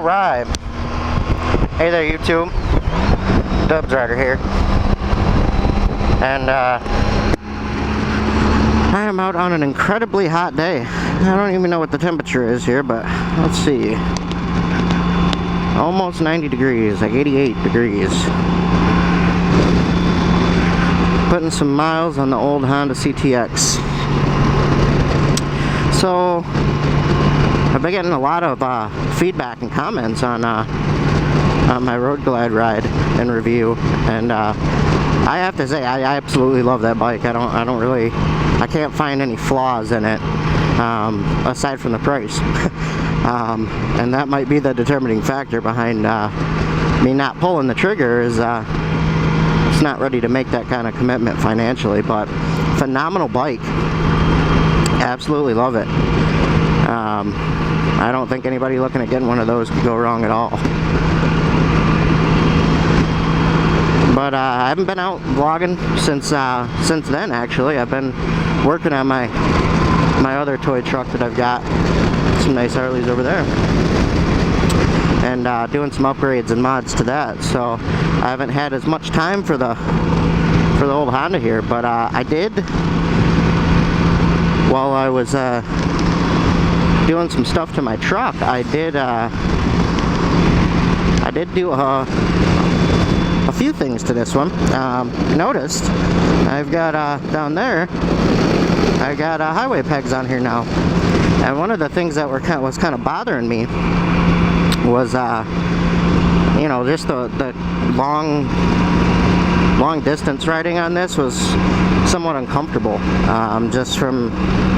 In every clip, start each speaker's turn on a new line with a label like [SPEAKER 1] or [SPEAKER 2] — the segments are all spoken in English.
[SPEAKER 1] Alright. Hey there, YouTube. Dubs Rider here. And I am out on an incredibly hot day. I don't even know what the temperature is here, but let's see. Almost 90 degrees, like 88 degrees. Putting some miles on the old Honda CTX. So I've been getting a lot of feedback and comments on my Road Glide ride and review, and I have to say I absolutely love that bike. I can't find any flaws in it aside from the price. And that might be the determining factor behind me not pulling the trigger, is it's not ready to make that kind of commitment financially. But phenomenal bike, absolutely love it. I don't think anybody looking at getting one of those could go wrong at all. But I haven't been out vlogging since then. Actually, I've been working on my other toy truck that I've got. Some nice Harleys over there, and doing some upgrades and mods to that. So I haven't had as much time for the old Honda here, but I did, while I was doing some stuff to my truck, I did do a few things to this one. Noticed I've got down there, I got highway pegs on here now. And one of the things that was kind of bothering me was, you know, just the long distance riding on this was somewhat uncomfortable, just from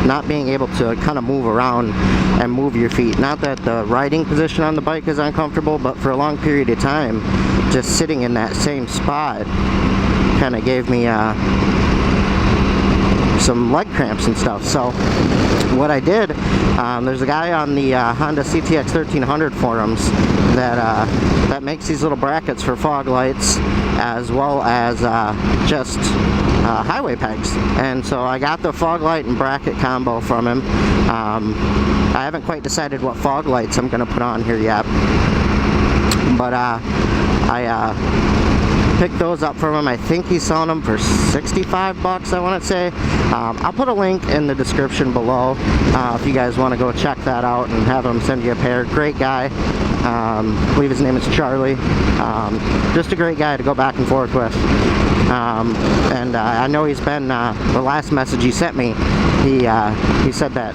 [SPEAKER 1] not being able to kind of move around and move your feet. Not that the riding position on the bike is uncomfortable, but for a long period of time, just sitting in that same spot kind of gave me some leg cramps and stuff. So what I did, there's a guy on the Honda CTX1300 forums that makes these little brackets for fog lights, as well as just highway pegs. And so I got the fog light and bracket combo from him. I haven't quite decided what fog lights I'm going to put on here yet, but I picked those up from him. I think he's selling them for 65 bucks, I want to say. I'll put a link in the description below if you guys want to go check that out and have him send you a pair. Great guy. I believe his name is Charlie. Just a great guy to go back and forth with. And I know he's been, the last message he sent me, he said that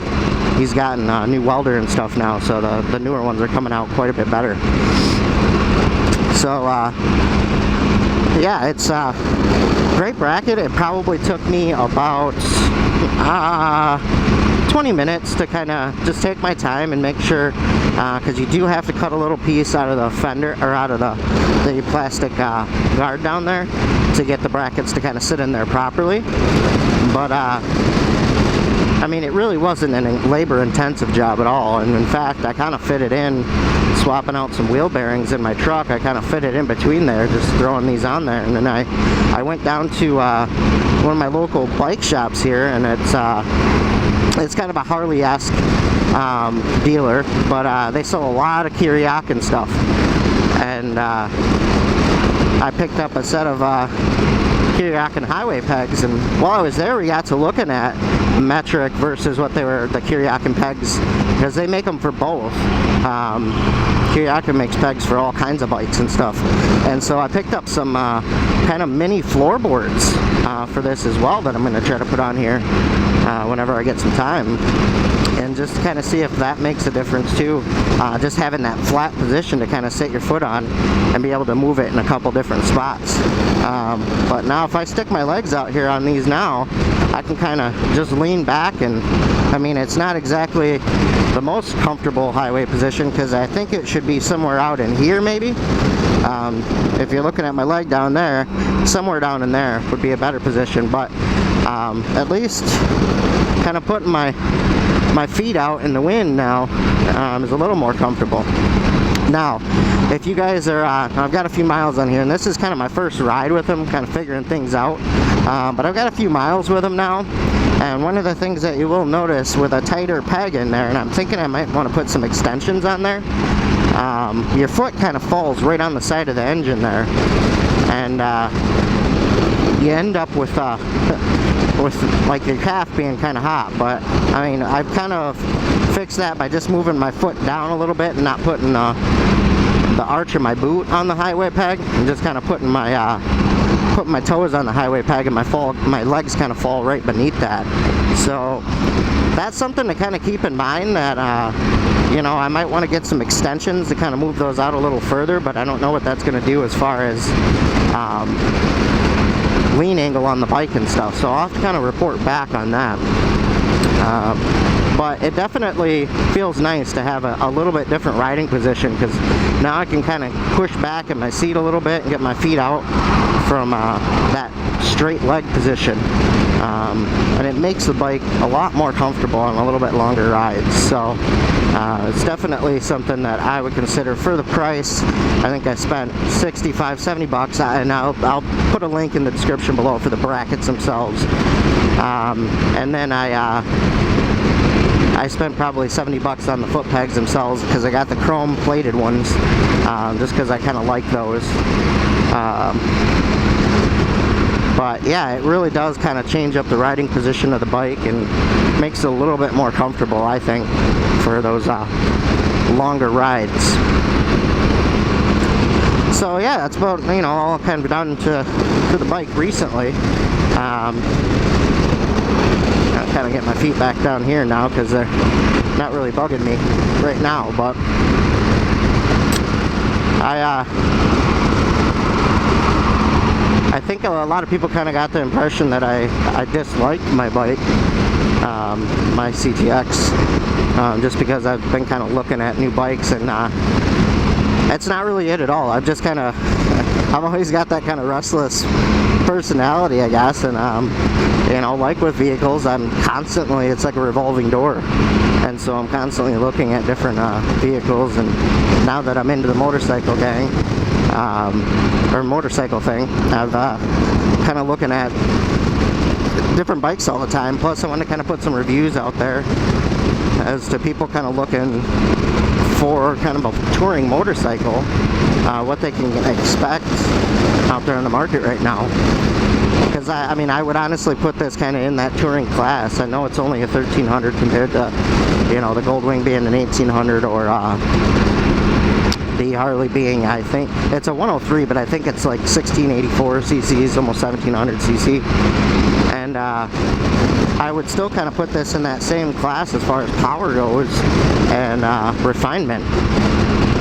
[SPEAKER 1] he's gotten a new welder and stuff now, so the newer ones are coming out quite a bit better. So yeah, it's a great bracket. It probably took me about 20 minutes to kind of just take my time and make sure, because you do have to cut a little piece out of the fender, or out of the plastic guard down there, to get the brackets to kind of sit in there properly. But I mean, it really wasn't a labor-intensive job at all, and in fact, I kind of fit it in, swapping out some wheel bearings in my truck. I kind of fit it in between there, just throwing these on there. And then I went down to one of my local bike shops here, and it's kind of a Harley-esque dealer, but they sell a lot of Kiriakin stuff. And I picked up a set of Kiriakin highway pegs, and while I was there, we got to looking at metric versus what they were, the Kiriakin pegs, because they make them for both. Kiriakin makes pegs for all kinds of bikes and stuff, and so I picked up some kind of mini floorboards for this as well, that I'm going to try to put on here whenever I get some time, and just kind of see if that makes a difference too. Just having that flat position to kind of sit your foot on and be able to move it in a couple different spots. But now if I stick my legs out here on these now, I can kind of just lean back, and I mean, it's not exactly the most comfortable highway position, because I think it should be somewhere out in here maybe. If you're looking at my leg down there, somewhere down in there would be a better position, but at least kind of putting my feet out in the wind now is a little more comfortable. Now, if you guys are, I've got a few miles on here, and this is kind of my first ride with him, kind of figuring things out, but I've got a few miles with him now, and one of the things that you will notice with a tighter peg in there, and I'm thinking I might want to put some extensions on there, your foot kind of falls right on the side of the engine there, and you end up with like your calf being kind of hot. But I mean, I've kind of fixed that by just moving my foot down a little bit and not putting the arch of my boot on the highway peg, and just kind of putting my toes on the highway peg, and my legs kind of fall right beneath that. So that's something to kind of keep in mind, that you know, I might want to get some extensions to kind of move those out a little further, but I don't know what that's going to do as far as lean angle on the bike and stuff. So I'll have to kind of report back on that. But it definitely feels nice to have a little bit different riding position, because now I can kind of push back in my seat a little bit and get my feet out from that straight leg position. And it makes the bike a lot more comfortable on a little bit longer rides. So it's definitely something that I would consider for the price. I think I spent 65, 70 bucks, and I'll put a link in the description below for the brackets themselves. And then I spent probably 70 bucks on the foot pegs themselves, because I got the chrome plated ones, just because I kind of like those. But yeah, it really does kind of change up the riding position of the bike and makes it a little bit more comfortable, I think, for those longer rides. So yeah, that's about, you know, all kind of done to the bike recently. I'll kind of get my feet back down here now, because they're not really bugging me right now. But I think a lot of people kind of got the impression that I disliked my bike, my CTX, just because I've been kind of looking at new bikes, and it's not really it at all. I've just kind of, I've always got that kind of restless personality, I guess, and you know, like with vehicles, I'm constantly, it's like a revolving door, and so I'm constantly looking at different vehicles. And now that I'm into the motorcycle gang, or motorcycle thing, I've kind of looking at different bikes all the time. Plus I want to kind of put some reviews out there as to people kind of looking for kind of a touring motorcycle, what they can expect out there in the market right now. Because I mean, I would honestly put this kind of in that touring class. I know it's only a 1300 compared to, you know, the Goldwing being an 1800, or the Harley being, I think it's a 103, but I think it's like 1684 cc's, almost 1700 cc. And I would still kind of put this in that same class as far as power goes and refinement.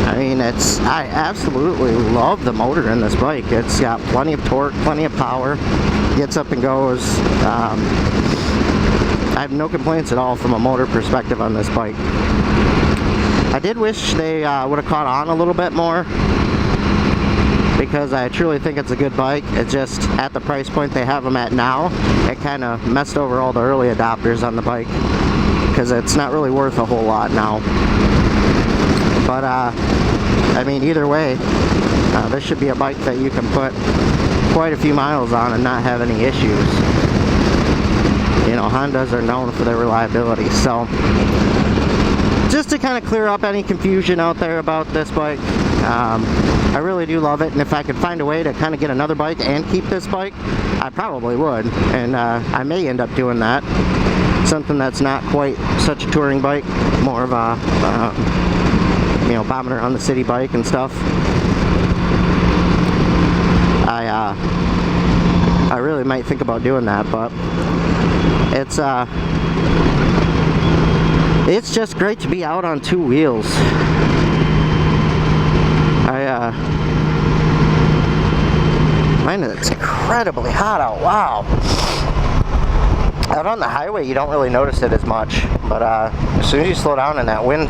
[SPEAKER 1] I mean, I absolutely love the motor in this bike. It's got plenty of torque, plenty of power, gets up and goes. I have no complaints at all from a motor perspective on this bike. I did wish they would have caught on a little bit more, because I truly think it's a good bike. It's just at the price point they have them at now, it kind of messed over all the early adopters on the bike, because it's not really worth a whole lot now. But I mean, either way, this should be a bike that you can put quite a few miles on and not have any issues. You know, Hondas are known for their reliability. So just to kind of clear up any confusion out there about this bike, I really do love it, and if I could find a way to kind of get another bike and keep this bike, I probably would, and I may end up doing that. Something that's not quite such a touring bike, more of a you know, bombing around the city bike and stuff. I really might think about doing that, but it's just great to be out on two wheels. Man, it's incredibly hot out. Wow. Out on the highway, you don't really notice it as much, but as soon as you slow down and that wind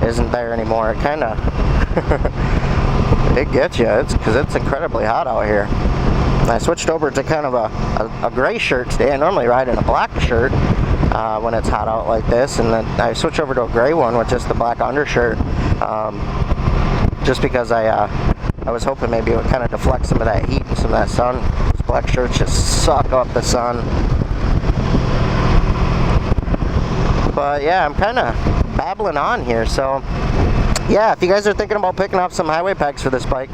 [SPEAKER 1] isn't there anymore, it kind of it gets you. It's because it's incredibly hot out here. I switched over to kind of a gray shirt today. I normally ride in a black shirt when it's hot out like this, and then I switched over to a gray one with just the black undershirt, just because I was hoping maybe it would kind of deflect some of that heat and some of that sun. These black shirts just suck up the sun. But yeah, I'm kind of babbling on here, so yeah, if you guys are thinking about picking up some highway pegs for this bike,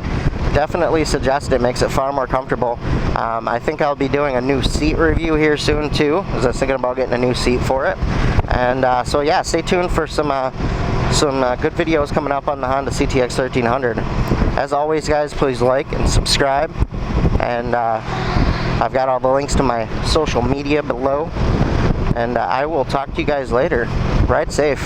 [SPEAKER 1] definitely suggest it. Makes it far more comfortable. I think I'll be doing a new seat review here soon too, as I was thinking about getting a new seat for it. And so yeah, stay tuned for some good videos coming up on the Honda CTX1300. As always, guys, please like and subscribe. And I've got all the links to my social media below. And I will talk to you guys later. Ride safe.